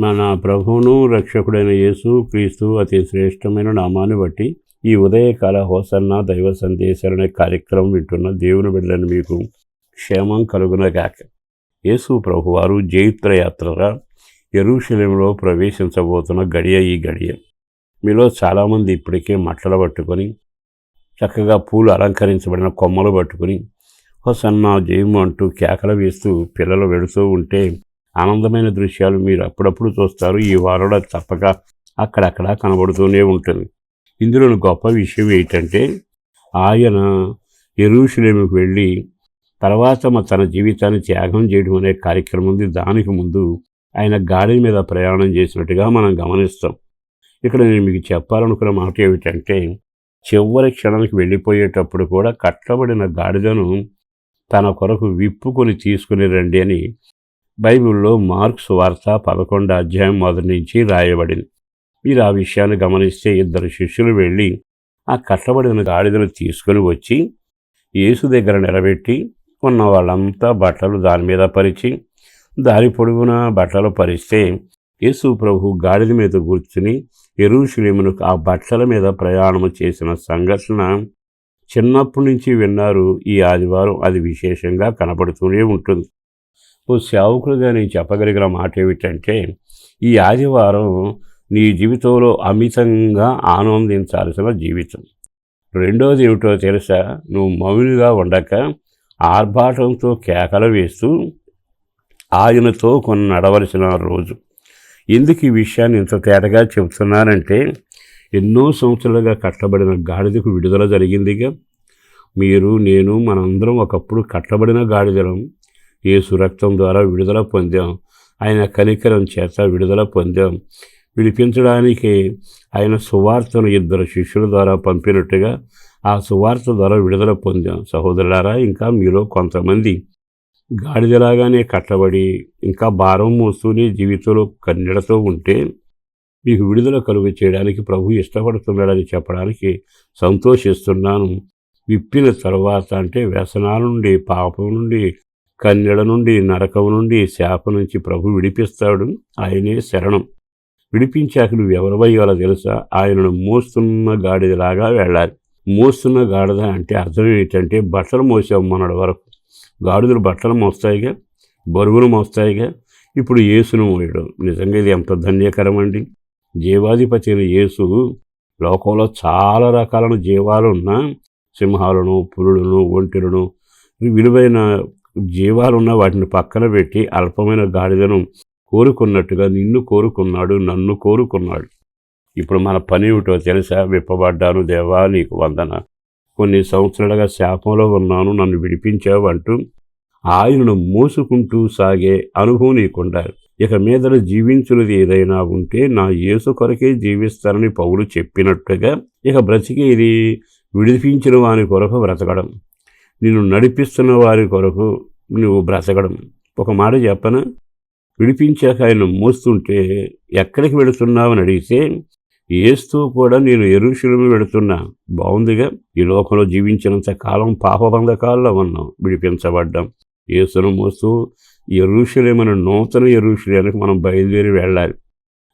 మన ప్రభువును రక్షకుడైన యేసు క్రీస్తు అతి శ్రేష్టమైన నామాన్ని బట్టి ఈ ఉదయకాల హోసన్న దైవ సందేశాలనే కార్యక్రమం వింటున్న దేవుని బిడ్డలను మీకు క్షేమం కలుగునగాక. యేసు ప్రభువారు జైత్ర యాత్రగా యెరూషలేములో ప్రవేశించబోతున్న గడియ ఈ గడియ. మీలో చాలామంది ఇప్పటికే మట్టలు పట్టుకొని చక్కగా పూలు అలంకరించబడిన కొమ్మలు పట్టుకుని హోసన్న జయము అంటూ కేకలు వేస్తూ పిల్లలు వెళుతూ ఉంటే ఆనందమైన దృశ్యాలు మీరు అప్పుడప్పుడు చూస్తారు. ఈ వారంలో తప్పక అక్కడక్కడ కనబడుతూనే ఉంటుంది. ఇందులోని గొప్ప విషయం ఏంటంటే ఆయన యెరూషలేముకు వెళ్ళి తర్వాత తన జీవితాన్ని త్యాగం చేయడం అనే కార్యక్రమం ఉంది. దానికి ముందు ఆయన గాడి మీద ప్రయాణం చేసినట్టుగా మనం గమనిస్తాం. ఇక్కడ నేను మీకు చెప్పాలనుకున్న మాట ఏమిటంటే చివరి క్షణానికి వెళ్ళిపోయేటప్పుడు కూడా కట్టబడిన గాడిదను తన కొరకు విప్పుకొని తీసుకుని రండి అని బైబిల్లో మార్క్స్ వార్త 11వ అధ్యాయం మొదటి నుంచి రాయబడింది. మీరు ఆ విషయాన్ని గమనిస్తే ఇద్దరు శిష్యులు వెళ్ళి ఆ కట్టబడిన గాడిదను తీసుకొని వచ్చి యేసు దగ్గర నిలబెట్టి ఉన్న వాళ్ళంతా బట్టలు దాని మీద పరిచి దారి పొడుగున బట్టలు పరిస్తే యేసు ప్రభు గాడిద మీద కూర్చుని యెరూషలేమునకు ఆ బట్టల మీద ప్రయాణం చేసిన సంఘటన చిన్నప్పటి నుంచి విన్నారు. ఈ ఆదివారం అది విశేషంగా కనపడుతూనే ఉంటుంది. ఓ సేవకులుగా నేను చెప్పగలిగిన మాట ఏమిటంటే ఈ ఆదివారం నీ జీవితంలో అమితంగా ఆనందించాల్సిన జీవితం. రెండోది ఏమిటో తెలుసా? నువ్వు మౌనిగా ఉండక ఆర్భాటంతో కేకలు వేస్తూ ఆయనతో కొన్ని నడవలసిన రోజు. ఎందుకు ఈ విషయాన్ని ఇంత తేటగా చెబుతున్నానంటే ఎన్నో సంవత్సరాలుగా కట్టబడిన గాడిదకు విడుదల జరిగిందిగా. మీరు నేను మనందరం ఒకప్పుడు కట్టబడిన గాడిదలం. యేసు రక్తం ద్వారా విడుదల పొందాం. ఆయన కనికరం చేత విడుదల పొందాం. విడిపించడానికి ఆయన సువార్తను ఇద్దరు శిష్యుల ద్వారా పంపినట్టుగా ఆ సువార్త ద్వారా విడుదల పొందాం. సహోదరులారా, ఇంకా మీలో కొంతమంది గాడిదలాగానే కట్టబడి ఇంకా భారం మోస్తూనే జీవితంలో కన్నెడతో ఉంటే మీకు విడుదల కలుగు చేయడానికి ప్రభు ఇష్టపడుతున్నాడని చెప్పడానికి సంతోషిస్తున్నాను. విప్పిన తర్వాత అంటే వ్యసనాల నుండి, పాపం నుండి, కన్నెడ నుండి, నరకం నుండి, శాపం నుంచి ప్రభు విడిపిస్తాడు. ఆయనే శరణం. విడిపించాక నువ్వు ఎవరివయ్యాలో తెలుసా? ఆయనను మోస్తున్న గాడిదలాగా వెళ్ళాలి. మోస్తున్న గాడిద అంటే అర్థం ఏంటంటే బట్టలు మోసాం మొన్నటి వరకు. గాడిదలు బట్టలు మోస్తాయిగా, బరువును మోస్తాయిగా. ఇప్పుడు యేసును మోయడం నిజంగా ఇది ఎంత ధన్యకరం అండి. జీవాధిపతి అయిన యేసు లోకంలో చాలా రకాల జీవాలున్న సింహాలను, పులులను, ఒంటెలను, విలువైన జీవాలున్న వాటిని పక్కన పెట్టి అల్పమైన గాడిదను కోరుకున్నట్టుగా నిన్ను కోరుకున్నాడు, నన్ను కోరుకున్నాడు. ఇప్పుడు మన పని ఏమిటో తెలుసా? విప్పబడ్డాను దేవా, నీకు వందన. కొన్ని సంవత్సరాలుగా శాపంలో ఉన్నాను, నన్ను విడిపించావు అంటూ ఆయనను మోసుకుంటూ సాగే అనుభవం నీకుండాలి. ఇక మీదట జీవించున్నది ఏదైనా ఉంటే నా యేసు కొరకే జీవిస్తానని పౌలు చెప్పినట్టుగా ఇక బ్రతికేది విడిపించిన వారి కొరకు బ్రతకడం, నిన్ను నడిపిస్తున్న వారి కొరకు నువ్వు బ్రతకడం. ఒక మాట చెప్పనా? విడిపించాక ఆయన మోస్తుంటే ఎక్కడికి వెళుతున్నావని అడిగితే యేసుతో కూడా నేను యెరూషలేము వెళుతున్నా. బాగుందిగా. ఈ లోకంలో జీవించినంత కాలం పాపబంధకాల్లో ఉన్నాం, విడిపించబడ్డాం. యేసును మోస్తూ యెరూషలేమును, నూతన యెరూషలేమునకు మనం బయలుదేరి వెళ్ళాలి.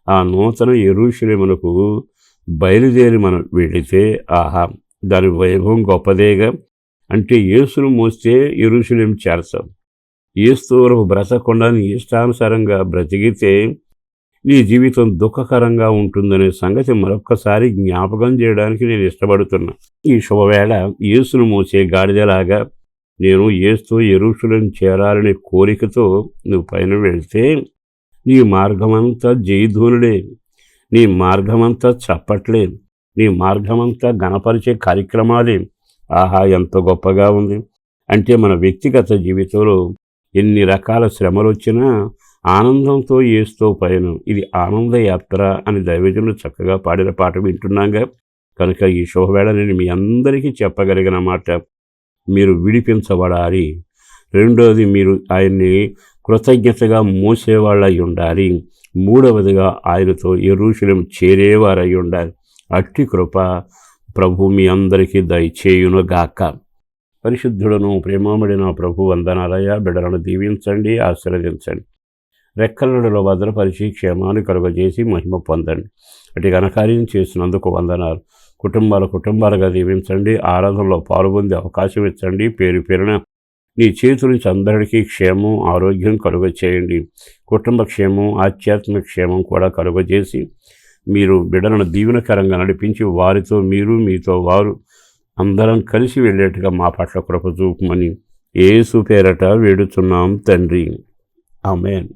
ఆ నూతన యెరూషలేమునకు బయలుదేరి మనం వెళితే ఆహా, దాని వైభవం గొప్పదేగా. అంటే యేసును మోస్తే యెరూషలేము చేరతాం. యేసుతో వరకు బ్రతకకుండా నీ ఇష్టానుసారంగా బ్రతికితే నీ జీవితం దుఃఖకరంగా ఉంటుందనే సంగతి మరొక్కసారి జ్ఞాపకం చేయడానికి నేను ఇష్టపడుతున్నా. ఈ శుభవేళ యేసును మోసే గాడిదలాగా నేను యేసుతో యెరూషలేము చేరాలనే కోరికతో నువ్వు పైన వెళ్తే నీ మార్గమంతా జయధ్వనులే, నీ మార్గమంతా చప్పట్లే, నీ మార్గమంతా గణపరిచే కార్యక్రమాలే. ఆహా, ఎంత గొప్పగా ఉంది. అంటే మన వ్యక్తిగత జీవితంలో ఎన్ని రకాల శ్రమలు వచ్చినా ఆనందంతో యేసుతో పయనం. ఇది ఆనందయాత్ర అని దైవజనులు చక్కగా పాడిన పాట వింటున్నాగా. కనుక ఈ శుభవేళ నేను మీ అందరికీ చెప్పగలిగిన మాట, మీరు విడిపించబడాలి. రెండోది, మీరు ఆయన్ని కృతజ్ఞతగా మోసేవాళ్ళై ఉండాలి. మూడవదిగా ఆయనతో యెరూషలేము చేరేవారై ఉండాలి. అట్టి కృప ప్రభు మీ అందరికీ దయచేయునుగాక. పరిశుద్ధుడను ప్రేమామడిన ప్రభు వందనాలయ. బిడ్డలను దీవించండి, ఆశీర్వదించండి. రెక్కలలో భద్రపరిచి క్షేమాన్ని కలుగజేసి మహిమ పొందండి. అటు ఘనకార్యం చేసినందుకు వందనాలు. కుటుంబాలుగా దీవించండి. ఆరాధనలో పాల్గొందే అవకాశం ఇచ్చండి. పేరు పేరున నీ చేతుల నుంచి అందరికీ క్షేమం, ఆరోగ్యం కలుగచేయండి. కుటుంబ క్షేమం, ఆధ్యాత్మిక క్షేమం కూడా కలుగజేసి మీరు బిడ్డలను దీవెనకరంగా నడిపించి వారితో మీరు, మీతో వారు అందరం కలిసి వెళ్ళేట్టుగా మా పట్ల కృప చూపమని యేసు పేరట వేడుచున్నాం తండ్రి. ఆమేన్.